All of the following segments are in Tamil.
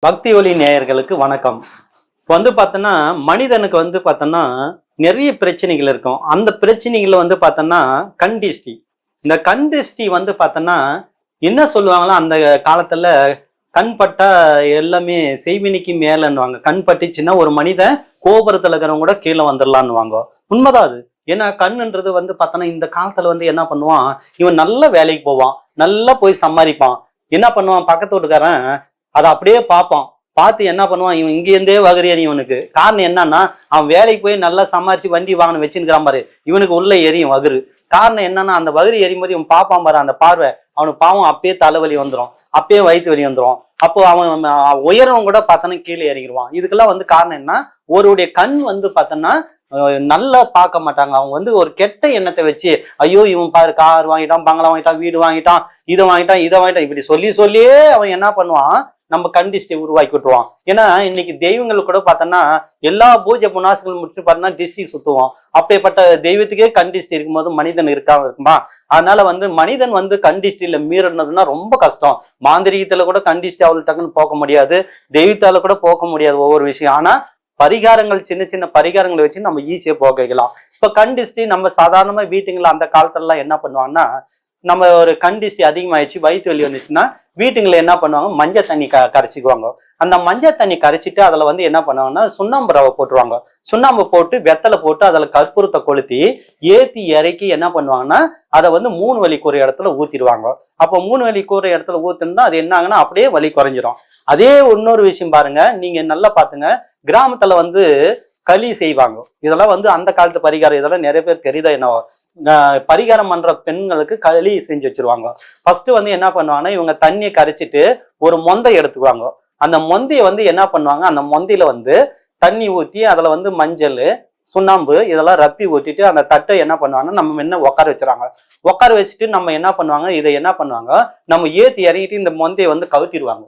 பக்தி ஒலி நேயர்களுக்கு வணக்கம். இப்போ பார்த்தோன்னா மனிதனுக்கு பார்த்தோன்னா நிறைய பிரச்சனைகள் இருக்கும். அந்த பிரச்சனைகள் பார்த்தோன்னா கண் திஷ்டி. இந்த கண் திஷ்டி பார்த்தோன்னா என்ன சொல்லுவாங்களா, அந்த காலத்துல கண் பட்டா எல்லாமே செய்வினிக்கு மேலன்னுவாங்க. கண் பட்டுச்சுன்னா ஒரு மனிதன் கோபுரத்துல இருக்கிறவங்க கூட கீழே வந்துடலான்னுவாங்க. உண்மைதான் அது. ஏன்னா கண்ணுன்றது பார்த்தோன்னா இந்த காலத்துல என்ன பண்ணுவான், இவன் நல்ல வேலைக்கு போவான், நல்லா போய் சம்பாதிப்பான். என்ன பண்ணுவான், பக்கத்து வீட்டுக்காரன் அதை அப்படியே பார்ப்பான். பார்த்து என்ன பண்ணுவான், இவன் இங்கேருந்தே வகரி இவனுக்கு. காரணம் என்னன்னா, அவன் வேலைக்கு போய் நல்லா சம்பாரிச்சு வண்டி வாங்கின வச்சுக்கிறான் பாரு, இவனுக்கு உள்ள எரியும் வகுறு. காரணம் என்னன்னா, அந்த வகுறு எரியும் போது இவன் பார்ப்பான் பாரு, அந்த பார்வை அவனுக்கு பாவம் அப்பயே தலைவலி வந்துடும், அப்பயே வயிற்று வலி வந்துடும். அப்போ அவன் உயரவன் கூட பார்த்தோன்னா கீழே இறங்கிடுவான். இதுக்கெல்லாம் காரணம் என்ன, ஒருடைய கண் பார்த்தோன்னா நல்லா பார்க்க மாட்டாங்க. அவங்க ஒரு கெட்ட எண்ணத்தை வச்சு, ஐயோ இவன் பாரு கார் வாங்கிட்டான், பங்களா வாங்கிட்டான், வீடு வாங்கிட்டான், இதை வாங்கிட்டான் இப்படி சொல்லி சொல்லியே அவன் என்ன பண்ணுவான், நம்ம கண் திஷ்டி உருவாக்கி விட்டுருவான். ஏன்னா இன்னைக்கு தெய்வங்கள் கூட பார்த்தோன்னா எல்லா பூஜை புனாசுகள் முடிச்சு பார்த்தோன்னா டிஸ்டி சுத்துவோம். அப்படிப்பட்ட தெய்வத்துக்கே கண் திஷ்டி இருக்கும்போது மனிதன் இருக்குமா? அதனால மனிதன் கண் திஷ்டியில மீறினதுன்னா ரொம்ப கஷ்டம். மாந்திரிகத்துல கூட கண் திஷ்டி அவ்வளவு டக்குன்னு போக்க முடியாது, தெய்வத்தால கூட போக்க முடியாது ஒவ்வொரு விஷயம். ஆனா பரிகாரங்கள், சின்ன சின்ன பரிகாரங்களை வச்சு நம்ம ஈஸியா போக்கலாம். இப்ப கண் திஷ்டி நம்ம சாதாரணமா வீட்டுங்களை அந்த காலத்துல எல்லாம் என்ன பண்ணுவாங்கன்னா, நம்ம ஒரு கண் திஷ்டி அதிகமாயிடுச்சு, வயிற்று வலி வந்துச்சுன்னா வீட்டுங்களை என்ன பண்ணுவாங்க, மஞ்சள் தண்ணி கரைச்சிக்குவாங்க. அந்த மஞ்சள் தண்ணி கரைச்சிட்டு அதுல என்ன பண்ணுவாங்கன்னா சுண்ணாம்பு ரவை போட்டுருவாங்க. சுண்ணாம்பு போட்டு வெத்தலை போட்டு அதுல கற்பூரத்தை கொளுத்தி ஏத்தி இறக்கி என்ன பண்ணுவாங்கன்னா அதை 3 வலிக்கு ஒரு இடத்துல ஊத்திடுவாங்க. அப்போ 3 வலிக்கு ஒரு இடத்துல ஊத்துனா அது என்ன ஆகுன்னா அப்படியே வலி குறைஞ்சிரும். அதே இன்னொரு விஷயம் பாருங்க, நீங்க நல்லா பாத்துங்க, கிராமத்துல களி செய்வாங்க. இதெல்லாம் அந்த காலத்து பரிகாரம். இதெல்லாம் நிறைய பேர் தெரியுதா என்னவோ. பரிகாரம் பண்ற பெண்களுக்கு களி செஞ்சு வச்சிருவாங்க. ஃபர்ஸ்ட் என்ன பண்ணுவாங்கன்னா, இவங்க தண்ணியை கரைச்சிட்டு ஒரு மொந்தை எடுத்துக்குவாங்க. அந்த மொந்தைய என்ன பண்ணுவாங்க, அந்த மொந்தையில தண்ணி ஊத்தி அதுல மஞ்சள், சுண்ணாம்பு இதெல்லாம் ரப்பி ஊட்டிட்டு அந்த தட்டை என்ன பண்ணுவாங்கன்னா நம்ம உட்கார வச்சுறாங்க. உட்கார வச்சுட்டு நம்ம என்ன பண்ணுவாங்க, இதை என்ன பண்ணுவாங்க, நம்ம ஏத்தி இறங்கிட்டு இந்த மொந்தையை கவுத்திடுவாங்க.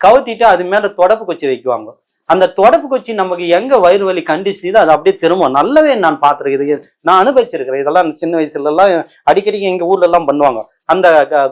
கவுத்திட்டு அது மேல தொடப்பு குச்சி வைக்குவாங்க. அந்த தொடப்பு குச்சி நமக்கு எங்க வயிறு வலி கண்டிச்சுதோ அது அப்படியே திரும்பும். நல்லாவே நான் பார்த்துருக்கேன், நான் அனுபவிச்சிருக்கிறேன். இதெல்லாம் சின்ன வயசுல எல்லாம் அடிக்கடிக்கு எங்க ஊர்ல எல்லாம் பண்ணுவாங்க. அந்த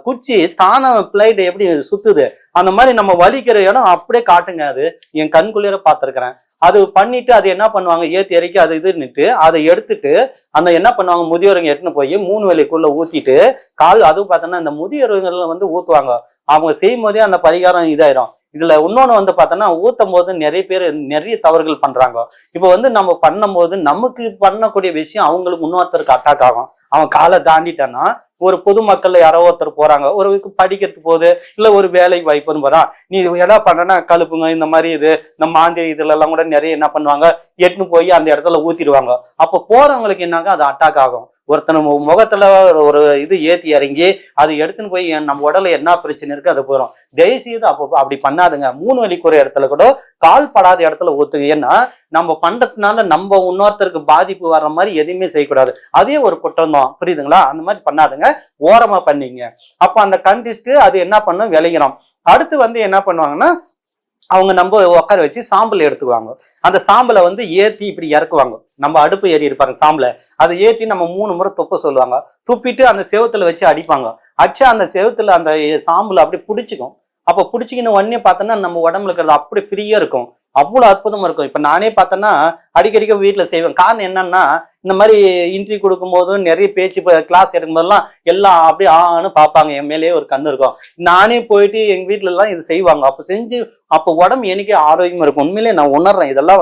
குச்சி தான பிளைட் எப்படி சுத்துது அந்த மாதிரி நம்ம வலிக்கிற இடம் அப்படியே காட்டுங்க. அது என் கண்குள்ளிர பார்த்துருக்கிறேன். அது பண்ணிட்டு அது என்ன பண்ணுவாங்க, ஏத்தி இறக்கி அது இதுன்னுட்டு அதை எடுத்துட்டு அந்த என்ன பண்ணுவாங்க, முதியோருங்க எடுத்துன்னு போய் 3 வலிக்குள்ள ஊத்திட்டு கால், அதுவும் பார்த்தோன்னா இந்த முதியோர்கள் ஊத்துவாங்க. அவங்க செய்யும் போதே அந்த பரிகாரம் இதாயிரும். இதுல இன்னொன்னு பார்த்தோன்னா ஊத்தும் போது நிறைய பேர் நிறைய தவறுகள் பண்றாங்க. இப்போ நம்ம பண்ணும் போது நமக்கு பண்ணக்கூடிய விஷயம் அவங்களுக்கு இன்னொருத்தருக்கு அட்டாக் ஆகும். அவன் காலை தாண்டிட்டான்னா, ஒரு பொதுமக்கள்ல யாரோ ஒருத்தர் போறாங்க, ஒரு படிக்கிறதுக்கு போகுது, இல்ல ஒரு வேலைக்கு வாய்ப்புன்னு போறான், நீ எதா பண்றனா கழுப்புங்க இந்த மாதிரி இந்த மாந்தி இதுல எல்லாம் கூட நிறைய என்ன பண்ணுவாங்க, எட்டுன்னு போய் அந்த இடத்துல ஊத்திடுவாங்க. அப்போ போறவங்களுக்கு என்னாங்க, அது அட்டாக் ஆகும். ஒருத்தன முகத்துல ஒரு இது ஏத்தி இறங்கி அதை எடுத்துன்னு போய் நம்ம உடல்ல என்ன பிரச்சனை இருக்கு அது போயிடும். தயவுசெய்து அப்படி பண்ணாதுங்க. 3 வலிக்கு ஒரு இடத்துல கூட கால் படாத இடத்துல ஊத்துங்க. ஏன்னா நம்ம பண்றதுனால நம்ம இன்னொருத்தருக்கு பாதிப்பு வர்ற மாதிரி எதுவுமே செய்யக்கூடாது. அதே ஒரு குற்றம் தான், புரியுதுங்களா? அந்த மாதிரி பண்ணாதுங்க, ஓரமா பண்ணீங்க. அப்ப அந்த கண்டிஸ்ட் அது என்ன பண்ணும், விளைகிறோம். அடுத்து என்ன பண்ணுவாங்கன்னா, அவங்க நம்ம உட்கார வச்சு சாம்பல் எடுத்துக்குவாங்க. அந்த சாம்பலை ஏத்தி இப்படி இறக்குவாங்க. நம்ம அடுப்பு ஏறி இருப்பாங்க சாம்பலை, அதை ஏத்தி நம்ம 3 முறை துப்ப சொல்லுவாங்க. துப்பிட்டு அந்த செவத்துல வச்சு அடிப்பாங்க. அடிச்சா அந்த செவத்துல அந்த சாம்பல் அப்படி பிடிச்சிக்கும். அப்ப பிடிச்சிக்கின்னு உடனே பார்த்தோன்னா நம்ம உடம்புல இருக்கிறது அப்படி ஃப்ரீயா இருக்கும். அவ்வளவு அற்புதமா இருக்கும். இப்ப நானே பார்த்தேன்னா அடிக்கடிக்க வீட்டுல செய்வேன். காரணம் என்னன்னா, இந்த மாதிரி இன்டர்வியூ கொடுக்கும் போதும் நிறைய பேச்சு கிளாஸ் எடுக்கும் போதெல்லாம் எல்லாம் அப்படியே ஆன்னு பார்ப்பாங்க. என் மேலேயே ஒரு கண்ணு இருக்கும். நானே போயிட்டு எங்க வீட்டுல எல்லாம் இது செய்வாங்க. அப்ப செஞ்சு அப்போ உடம்பு எனக்கே ஆரோக்கியமா இருக்கும். உண்மையிலேயே நான் உணர்றேன், இதெல்லாம்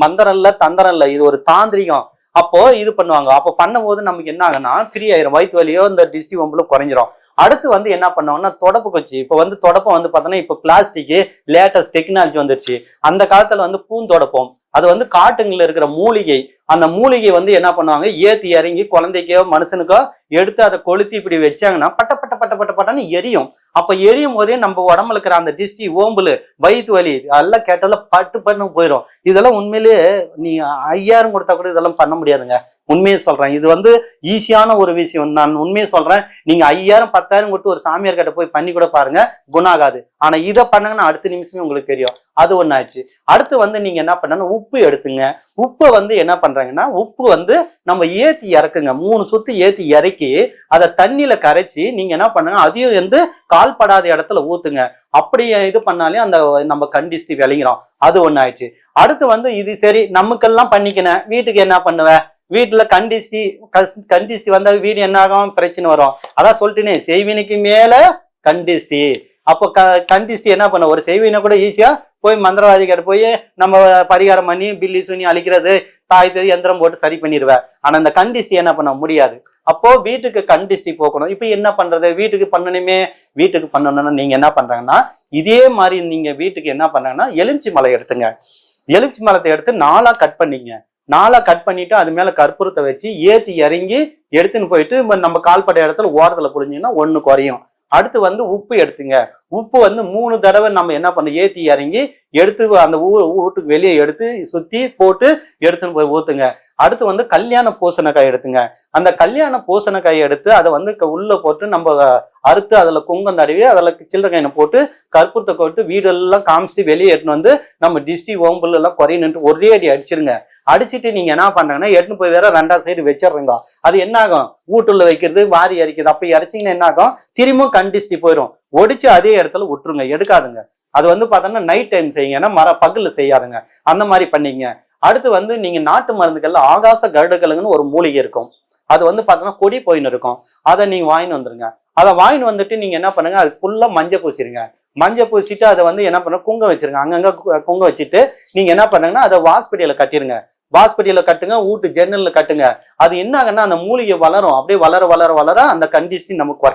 மந்திரம் இல்ல, தந்திரம் இல்ல, இது ஒரு தாந்திரிகம். அப்போ இது பண்ணுவாங்க. அப்போ பண்ணும் போது நமக்கு என்ன ஆகுன்னா, ஃப்ரீ ஆயிரும். வயிற்று வலியோ இந்த டிஸ்டி வம்புல குறைஞ்சிரும். அடுத்து என்ன பண்ணுவாங்கன்னா, தொடப்பு குச்சி. இப்ப தொடப்பம் பார்த்தோன்னா இப்ப பிளாஸ்டிக் லேட்டஸ்ட் டெக்னாலஜி வந்துருச்சு. அந்த காலத்துல பூந்தொடப்பம், அது காட்டுங்கள்ல இருக்கிற மூலிகை. அந்த மூலிகை என்ன பண்ணுவாங்க, ஏத்தி இறங்கி குழந்தைக்கோ மனுஷனுக்கோ எடுத்து அதை கொளுத்தி இப்படி வச்சாங்கன்னா பட்ட பட்ட பட்ட பட்ட பட்டன்னு எரியும். அப்ப எரியும் போதே நம்ம உடம்புல இருக்கிற அந்த டிஸ்டி, ஓம்புல, வயிற்று வலி அதெல்லாம் கேட்டால பட்டு பட்டு போயிடும். இதெல்லாம் உண்மையிலேயே நீ 5000 கொடுத்தா கூட இதெல்லாம் பண்ண முடியாதுங்க. உண்மையை சொல்றேன், இது ஈஸியான ஒரு விஷயம். நான் உண்மையை சொல்றேன், நீங்க 5000 10,000 கொடுத்து ஒரு சாமியார் கிட்ட போய் பண்ணி கூட பாருங்க, குணாகாது. ஆனா இதை பண்ணுங்கன்னா அடுத்த நிமிஷமே உங்களுக்கு தெரியும். அது ஒண்ணாச்சு. அடுத்து நீங்க என்ன பண்ணணும், உப்பு எடுத்துங்க. உப்பை என்ன பண்றாங்கன்னா, உப்பு நம்ம ஏத்தி இறக்குங்க. 3 சுத்து ஏத்தி இறக்கி அதை தண்ணியில கரைச்சி நீங்க என்ன பண்ணுங்க, அதையும் கால்படாத இடத்துல ஊத்துங்க. அப்படி இது பண்ணாலே அந்த நம்ம கண்டிஸ்டி விளைகிறோம். அது ஒண்ணு ஆயிடுச்சு. அடுத்து வந்து இது சரி நமக்கெல்லாம் பண்ணிக்கினேன், வீட்டுக்கு என்ன பண்ணுவேன்? வீட்டுல கண்டிஸ்டி வந்தா வீடு என்ன ஆகும்? பிரச்சனை வரும். அதான் சொல்லிட்டேனே, செய்வினைக்கு மேல கண்டிஸ்டி. அப்போ கண்டிஸ்டி என்ன பண்ண, ஒரு செய்வினை கூட ஈஸியா போய் மந்திரவாதிகிட்ட போய் நம்ம பரிகாரம் பண்ணி பில்லி சுனி அழிக்கிறது, தாய்த்தது எந்திரம் போட்டு சரி பண்ணிடுவேன். ஆனா இந்த கண்டிஸ்டி என்ன பண்ண முடியாது. அப்போ வீட்டுக்கு கண்டிஸ்டி போக்கணும். இப்ப என்ன பண்றது? வீட்டுக்கு பண்ணணுமே. வீட்டுக்கு பண்ணணும்னா நீங்க என்ன பண்றாங்கன்னா, இதே மாதிரி நீங்க வீட்டுக்கு என்ன பண்றாங்கன்னா, எலுமிச்சி மலை எடுத்துங்க. எலுமிச்சி மலத்தை எடுத்து 4ஆ கட் பண்ணிங்க. 4ஆ கட் பண்ணிட்டு அது மேல கற்பூரத்தை வச்சு ஏத்தி இறங்கி எடுத்துன்னு போயிட்டு நம்ம கால்பட்ட இடத்துல ஓரத்துல புழிஞ்சிங்கன்னா 1 குறையும். அடுத்து வந்து உப்பு எடுத்துங்க. உப்பு வந்து 3 தடவை நம்ம என்ன பண்ண, ஏத்தி இறங்கி எடுத்து அந்த வீட்டுக்கு வெளியே எடுத்து சுத்தி போட்டு எடுத்துன்னு போய் ஊத்துங்க. அடுத்து வந்து கல்யாண பூசணிக்காய் எடுத்துங்க. அந்த கல்யாண பூசணிக்காயை எடுத்து அதை வந்து உள்ள போட்டு நம்ம அறுத்து அதுல குங்கம் தடவி அதுல சில்லறைக்காயினை போட்டு கற்பூரத்தை போட்டு வீடெல்லாம் காமிச்சிட்டு வெளியே எடுத்துன்னு வந்து நம்ம டிஸ்டி ஓம்புல் எல்லாம் குறையணுன்ட்டு ஒரே அடி அடிச்சிருங்க. அடிச்சுட்டு நீங்க என்ன பண்றாங்கன்னா, எடுத்துன்னு போய் வேற 2ஆம் சைடு வச்சிடுறீங்க. அது என்ன ஆகும்? வீட்டுல வைக்கிறது வாரி இறைக்குது. அப்ப இறைச்சிங்கன்னா என்ன ஆகும்? திரும்பவும் கண்டிஸ்டி போயிடும். ஒடிச்சு அதே இடத்துல விட்டுருங்க, எடுக்காதுங்க. அது வந்து பார்த்தோன்னா நைட் டைம் செய்யுங்க, ஏன்னா பகல்ல செய்யாதுங்க. அந்த மாதிரி பண்ணீங்க. அடுத்து வந்து நீங்க நாட்டு மருந்துகள்ல ஆகாச கருடகிழங்குன்னு ஒரு மூலிகை இருக்கும். அது வந்து பார்த்தோன்னா கொடி போயின்னு இருக்கும். அதை நீங்க வாங்கின்னு வந்துருங்க. அதை வாங்கின்னு வந்துட்டு நீங்க என்ன பண்ணுங்க, அது ஃபுல்லா மஞ்சள் பூசிருங்க. மஞ்சள் பூசிட்டு அதை வந்து என்ன பண்ணுங்க, குங்கம் வச்சிருங்க. அங்கங்க குங்கம் வச்சுட்டு நீங்க என்ன பண்ணுங்கன்னா, அதை வாஸ்படியில கட்டிருங்க. வாஸ்படியில கட்டுங்க, வீட்டு ஜன்னல்ல கட்டுங்க. அது என்ன ஆகுன்னா, அந்த மூலிகை வளரும். அப்படியே வளர வளர வளர அந்த கண்டிஸ்டி நமக்கு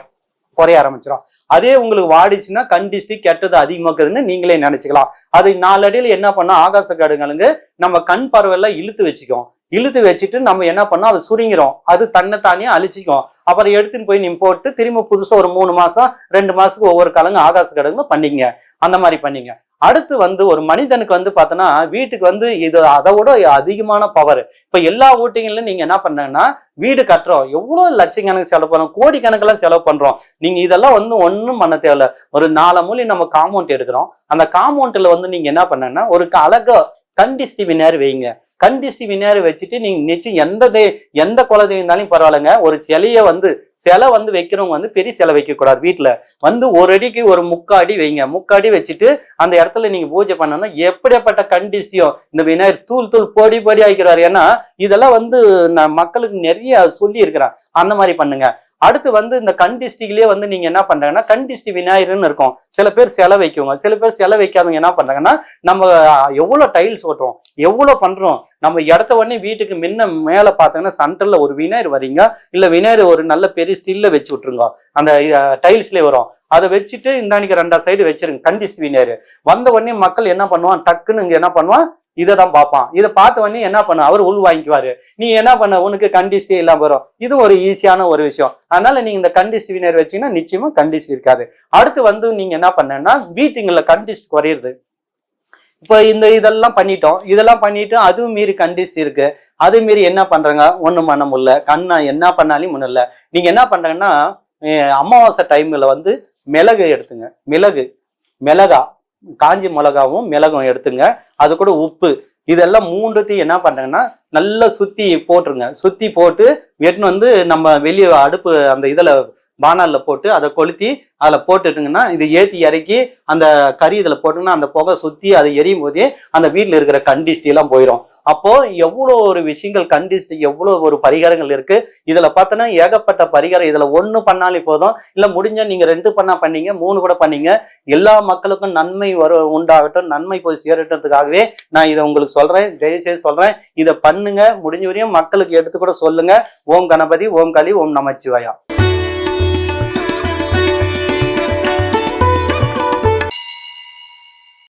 குறைய ஆரம்பிச்சிடும். அதே உங்களுக்கு வாடிச்சுன்னா கண்டிஸ்டி கெட்டது அதிகமாக்குதுன்னு நீங்களே நினைச்சுக்கலாம். அது 4 அடியில என்ன பண்ணா, ஆகாச கடுங்களுக்கு நம்ம கண் பார்வையெல்லாம் இழுத்து வச்சுக்கோம். இழுத்து வச்சுட்டு நம்ம என்ன பண்ணோம், அது சுருங்கிறோம். அது தன்னைத்தானே அழிச்சிக்கும். அப்புறம் எடுத்துன்னு போய் நீ போட்டு திரும்ப புதுசா ஒரு 3 மாசம் 2 மாசத்துக்கு ஒவ்வொரு கலங்க ஆகாச கடுங்க பண்ணிங்க. அந்த மாதிரி பண்ணிங்க. அடுத்து வந்து ஒரு மனிதனுக்கு வந்து பார்த்தோன்னா, வீட்டுக்கு வந்து இது அதை விட அதிகமான பவர். இப்ப எல்லா வீட்டுகளிலும் நீங்க என்ன பண்ணீங்கன்னா, வீடு கட்டுறோம், எவ்வளவு லட்சக்கணக்கு செலவு பண்றோம், கோடி கணக்கெல்லாம் செலவு பண்றோம். நீங்க இதெல்லாம் வந்து ஒன்றும் பண்ண தேவையில்ல. ஒரு 4 மூலை நம்ம காம்பவுண்ட் எடுக்கிறோம். அந்த காம்பவுண்ட்ல வந்து நீங்க என்ன பண்ணீங்கன்னா, ஒரு அழகா கண்டிஸ்டி விநாயகர் வைங்க. கண்டிஸ்டி விநாயகர் வச்சுட்டு நீங்க நிச்சயம் எந்த குலதெய்வம் இருந்தாலும் பரவாயில்லைங்க. ஒரு சிலை வந்து வைக்கிறவங்க வந்து பெரிய சிலை வைக்க கூடாது. வீட்டுல வந்து 1 அடிக்கு ஒரு 3/4 அடி வைங்க. 3/4 அடி வச்சுட்டு அந்த இடத்துல நீங்க பூஜை பண்ணணும்னா எப்படியாப்பட்ட கண்டிஸ்டியும் இந்த விநாயகர் தூள் பொடி பொடி ஆகிக்கிறாரு. ஏன்னா இதெல்லாம் வந்து நான் மக்களுக்கு நிறைய சொல்லி இருக்கிறேன். அந்த மாதிரி பண்ணுங்க. அடுத்து வந்து இந்த கண்டிஸ்டிகளே வந்து நீங்க என்ன பண்றாங்கன்னா, கண்டிஸ்டி விநாயகர்னு இருக்கும். சில பேர் சிலை வைக்குவாங்க, சில பேர் சிலை வைக்காதவங்க என்ன பண்றாங்கன்னா, நம்ம எவ்வளவு டைல்ஸ் ஓட்டுறோம், எவ்வளவு பண்றோம், நம்ம இடத்த உடனே வீட்டுக்கு மேல பாத்தீங்கன்னா சென்டர்ல ஒரு விநாயகர் வரீங்க, இல்ல விநாயகர் ஒரு நல்ல பெரிய ஸ்டில்ல வச்சு விட்டுருங்க. அந்த டைல்ஸ்லயே வரும். அதை வச்சுட்டு இந்தானிக்கு 2ஆம் சைடு வச்சிருங்க கண்டிஸ்டி விநாயகர். வந்த உடனே மக்கள் என்ன பண்ணுவான், டக்குன்னு இங்க என்ன பண்ணுவான், இதைதான் பார்ப்பான். இதை பார்த்த உடனே என்ன பண்ண, அவர் உள் வாங்கிக்குவாரு. நீ என்ன பண்ண, உனக்கு கண்டிஸ்டி எல்லாம் வரும். இது ஒரு ஈஸியான ஒரு விஷயம். அதனால நீங்க இந்த கண்டிஸ்டி விநாயகர் வச்சீங்கன்னா நிச்சயமா கண்டிஸ்டி இருக்காது. அடுத்து வந்து நீங்க என்ன பண்ணா, வீட்டுங்கள கண்டிஸ்டி குறையுது. இப்ப இதெல்லாம் பண்ணிட்டோம். இதெல்லாம் பண்ணிட்டு அதுவும் மீறி கண்டிஸ்டி இருக்கு. அது மீறி என்ன பண்றாங்க, ஒண்ணும் பண்ண முடியல. கண்ணா என்ன பண்ணாலும் ஒண்ணும் இல்ல. நீங்க என்ன பண்றாங்கன்னா, அமாவாசை டைம்ல வந்து மிளகு எடுத்துங்க. மிளகா காஞ்சி மிளகாவும் மிளகும் எடுத்துங்க. அது கூட உப்பு, இதெல்லாம் 3த்தையும் என்ன பண்றாங்கன்னா நல்லா சுத்தி போட்டுருங்க. சுத்தி போட்டு எடுத்துன்னு வந்து நம்ம வெளியே அடுப்பு அந்த இதுல பானால போட்டு அதை கொளுத்தி அதில் போட்டுட்டுங்கன்னா, இது ஏற்றி இறக்கி அந்த கறி இதில் போட்டுங்கன்னா அந்த புகை சுற்றி அதை எரியும் போதே அந்த வீட்டில் இருக்கிற கண்டிஸ்டி எல்லாம் போயிடும். அப்போ எவ்வளோ ஒரு விஷயங்கள், கண்டிஸ்டி எவ்வளோ ஒரு பரிகாரங்கள் இருக்கு. இதில் பார்த்தோன்னா ஏகப்பட்ட பரிகாரம். இதில் 1 பண்ணாலே போதும். இல்லை முடிஞ்சா நீங்கள் 2 பண்ணீங்க, 3 கூட பண்ணீங்க. எல்லா மக்களுக்கும் நன்மை உண்டாகட்டும், நன்மை போய் சேரட்டுறதுக்காகவே நான் இதை உங்களுக்கு சொல்றேன். தயவுசெய்து சொல்றேன், இதை பண்ணுங்க. முடிஞ்ச வரையும் மக்களுக்கு எடுத்து கூட சொல்லுங்க. ஓம் கணபதி, ஓம் காளி, ஓம் நமச்சிவாயா.